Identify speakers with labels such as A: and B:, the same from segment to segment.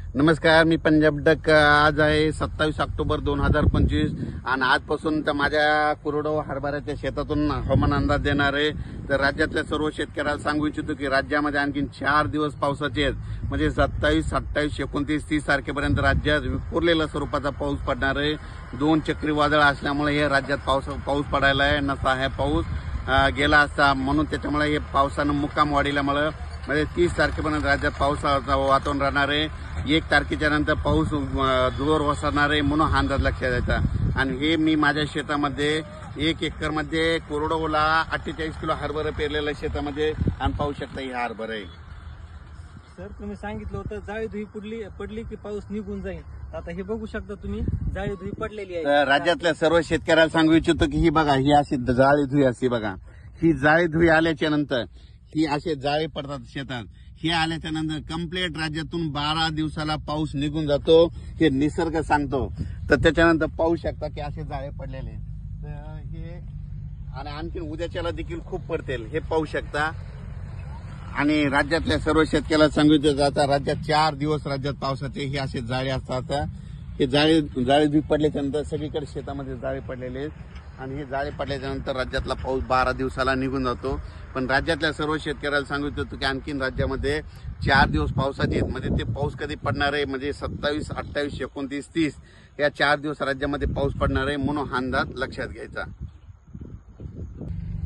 A: नमस्कार, मी पंजाब डक. आज आहे 27 ऑक्टोबर 2025 आणि आजपासून तर माझ्या कोरडवाहू हरभऱ्याच्या शेतातून हवामान अंदाज देणार आहे. तर राज्यातल्या सर्व शेतकऱ्याला सांगू इच्छितो की राज्यामध्ये आणखी 4 दिवस पावसाचे आहेत. म्हणजे 27, 28, 29, 30 तारखेपर्यंत राज्यात विखुरलेल्या स्वरूपाचा पाऊस पडणार आहे. 2 चक्रीवादळ असल्यामुळे हे राज्यात पाऊस पडायला आहे. नसा आहे पाऊस गेला असता, म्हणून त्याच्यामुळे हे पावसानं मुक्काम वाढल्यामुळे म्हणजे 30 तारखेपर्यंत राज्यात पावसाचं वातावरण राहणार आहे. 1 तारखेच्या नंतर पाऊस जोर ओसरणार आहे, म्हणून हा अंदाज लक्षात द्यायचा. आणि हे मी माझ्या शेतामध्ये 1 एकरमध्ये कोरडवाहूला 48 किलो हरभरा पेरलेल्या शेतामध्ये आणि पाहू शकता ही हरभरा आहे.
B: सर, तुम्ही सांगितलं होतं जाळी धुई पडली की पाऊस निघून जाईल. आता हे बघू शकता तुम्ही, जाळी धुई पडलेली आहे.
A: तर राज्यातल्या सर्व शेतकऱ्याला सांगू इच्छितो की ही बघा, ही अशी जाळी धुई असते बघा. ही जाळी धुई आल्याच्या नंतर ही असे जाळे पडतात शेतात. हे आल्याच्या नंतर कंप्लीट राज्यातून 12 दिवसाला पाऊस निघून जातो, हे निसर्ग सांगतो. तर त्याच्यानंतर पाहू शकता की असे जाळे पडलेले. तर हे आणि आणखी उद्याच्याला देखील खूप पडतील, हे पाहू शकता. आणि राज्यातल्या सर्व शेतकऱ्याला सांगितलं जातं, राज्यात 4 दिवस राज्यात पावसाचे हे असे जाळे असतात. हे जाळे धुई पडल्याच्या नंतर सगळीकडे शेतामध्ये जाळे पडलेले आहेत. आणि हे जाळे पडल्याच्या नंतर राज्यातला पाऊस 12 दिवसाला निघून जातो. पण राज्यातल्या सर्व शेतकऱ्याला सांगत होतो की आणखीन राज्यामध्ये 4 दिवस पावसाचे आहेत. म्हणजे ते पाऊस कधी पडणार आहे, म्हणजे 27, 28, 29, 30 या 4 दिवस राज्यामध्ये पाऊस पडणार आहे, म्हणून हा अंदाज लक्षात घ्यायचा.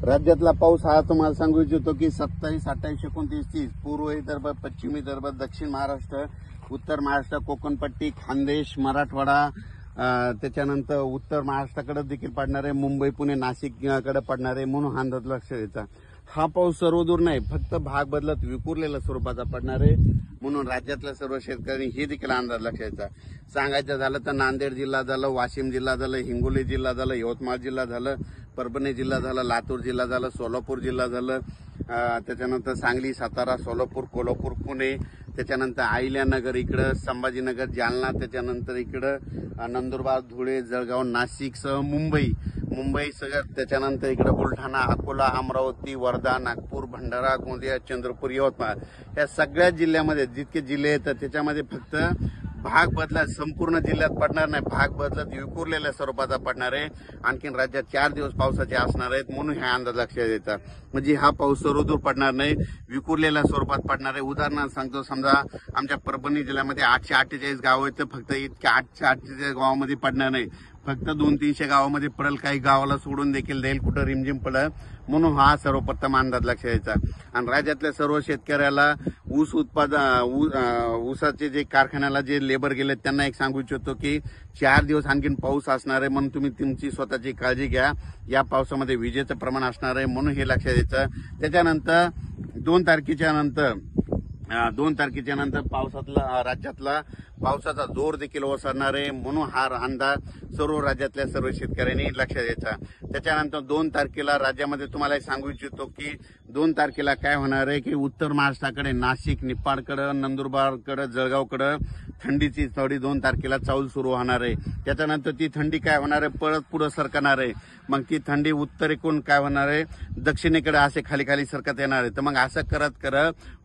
A: राज्यातला पाऊस हा तुम्हाला सांगू इच्छितो की 27, 28, 29, 30 पूर्व विदर्भ, पश्चिम विदर्भ, दक्षिण महाराष्ट्र, उत्तर महाराष्ट्र, कोकणपट्टी, खानदेश, मराठवाडा, त्याच्यानंतर उत्तर महाराष्ट्राकडे देखील पडणार आहे. मुंबई, पुणे, नाशिककडे पडणार आहे, म्हणून हा अंदाज लक्षात घ्यायचा. हा पाऊस सर्वदूर नाही, फक्त भाग बदलत विखुरलेल्या स्वरूपाचा पडणार आहे, म्हणून राज्यातल्या सर्व शेतकऱ्यांनी हे देखील अंदाज लक्षात घ्यायचा. सांगायचं झालं तर नांदेड जिल्हा झालं, वाशिम जिल्हा झालं, हिंगोली जिल्हा झालं, यवतमाळ जिल्हा झालं, परभणी जिल्हा झाला, लातूर जिल्हा झाला, सोलापूर जिल्हा झालं, त्याच्यानंतर सांगली, सातारा, सोलापूर, कोल्हापूर, पुणे, त्याच्यानंतर अहिल्यानगर इकडं, संभाजीनगर, जालना, त्याच्यानंतर इकडं नंदुरबार, धुळे, जळगाव, नाशिकसह मुंबई सगळं, त्याच्यानंतर इकडं बुलढाणा, अकोला, अमरावती, वर्धा, नागपूर, भंडारा, गोंदिया, चंद्रपूर, यवतमाळ या सगळ्या जिल्ह्यामध्ये जितके जिल्हे येतात त्याच्यामध्ये फक्त भाग बदलत संपूर्ण जिल्ह्यात पडणार नाही, भाग बदलत विखुरलेल्या स्वरूपाचा पडणार आहे. आणखीन राज्यात 4 दिवस पावसाचे असणार आहेत, म्हणून हा अंदाज लक्षात द्यायचा. म्हणजे हा पाऊस सर्वदूर पडणार नाही, विखुरलेल्या स्वरूपात पडणार आहे. उदाहरणार्थ सांगतो, समजा आमच्या परभणी जिल्ह्यामध्ये 848 गावं आहेत, तर फक्त इतक्या 848 गावामध्ये पडणार नाही, फक्त 200-300 गावामध्ये पडेल. काही गावाला सोडून देखील देईल, कुठं रिमझिम पडेल, म्हणून हा सर्वप्रथम अंदाज लक्षात द्यायचा. आणि राज्यातल्या सर्व शेतकऱ्याला ऊसाचे जे कारखान्याला जे लेबर गेले त्यांना एक सांगू इच्छितो की 4 दिवस आणखीन पाऊस असणार आहे, म्हणून तुम्ही तुमची स्वतःची काळजी घ्या. या पावसामध्ये विजेचं प्रमाण असणार आहे, म्हणून हे लक्षात द्यायचं. त्याच्यानंतर 2 तारखेच्या नंतर राज्यातला पावसाचा जोर देखील ओसरणार आहे, म्हणून हा अंदाज सर्व राज्यातल्या सर्व शेतकऱ्यांनी लक्षात द्यायचा. त्याच्यानंतर 2 तारखेला राज्यामध्ये तुम्हाला सांगू इच्छितो की 2 तारखेला काय होणार आहे की उत्तर महाराष्ट्राकडे नाशिक, निपाडकडं, नंदुरबारकडं, जळगावकडं थंडीची थोडी 2 तारखेला चाहूल सुरू होणार आहे. त्याच्यानंतर ती थंडी काय होणार आहे, परत पुढे सरकणार आहे. मग ती थंडी उत्तरेकडून काय होणार आहे, दक्षिणेकडे असे खाली सरकत येणार आहे. तर मग असं करत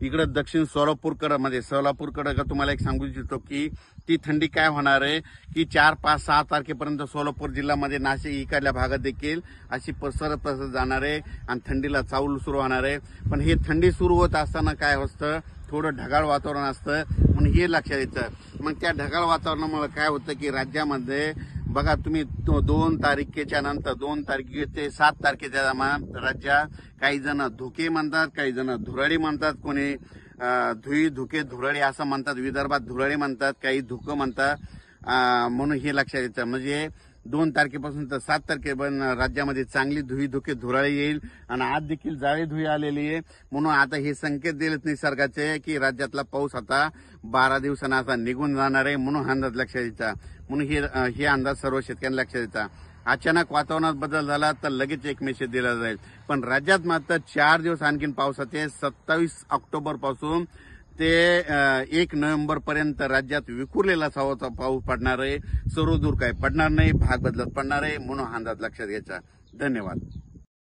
A: इकडे दक्षिण सोलापूरकडे तुम्हाला एक सांगू इच्छितो की ती थंडी काय होणार आहे की 4, 5, 6 तारखेपर्यंत सोलापूर जिल्ह्यामध्ये, नाशिक इकडल्या भागात देखील अशी पसरत जाणार आहे आणि थंडीला चाहूल सुरू होणार आहे. पण हे थंडी सुरू होत असताना काय असतं, थोडं ढगाळ वातावरण असतं, म्हणून हे लक्षात येतं. मग त्या ढगाळ वातावरणामुळे काय होतं की राज्यामध्ये बघा तुम्ही 2 तारखेच्या नंतर 2 तारखे ते 7 तारखेच्या दरम्यान राज्यात काही जण धुके म्हणतात, काही जण धुराळी म्हणतात, कोणी धुके धुराळी असं म्हणतात, विदर्भात धुराळी म्हणतात, काही धुकं म्हणतात, म्हणून हे लक्षात येतं. म्हणजे 2 तारखेपासून तर 7 तारखेपर्यंत राज्यामध्ये चांगली धुके धुराळी येईल. आणि आज देखील जाळी धुई आलेली आहे, म्हणून आता हे संकेत दिलेत निसर्गाचे की राज्यातला पाऊस आता 12 दिवसांना आता निघून जाणार आहे, म्हणून अंदाज लक्षात द्यायचा. म्हणून हे अंदाज सर्व शेतकऱ्यांना लक्षात द्यायचा. अचानक वातावरणात बदल झाला तर लगेच एक मेसेज दिला जाईल. पण राज्यात मात्र 4 दिवस आणखीन पावसाचे 27 ऑक्टोबर पासून ते 1 नोव्हेंबर पर्यंत राज्यात विखुरलेला पाऊस पडणार आहे. सर्वदूर काय पडणार नाही, भाग बदलत पडणार आहे, म्हणून अंदाज लक्षात घ्यायचा. धन्यवाद.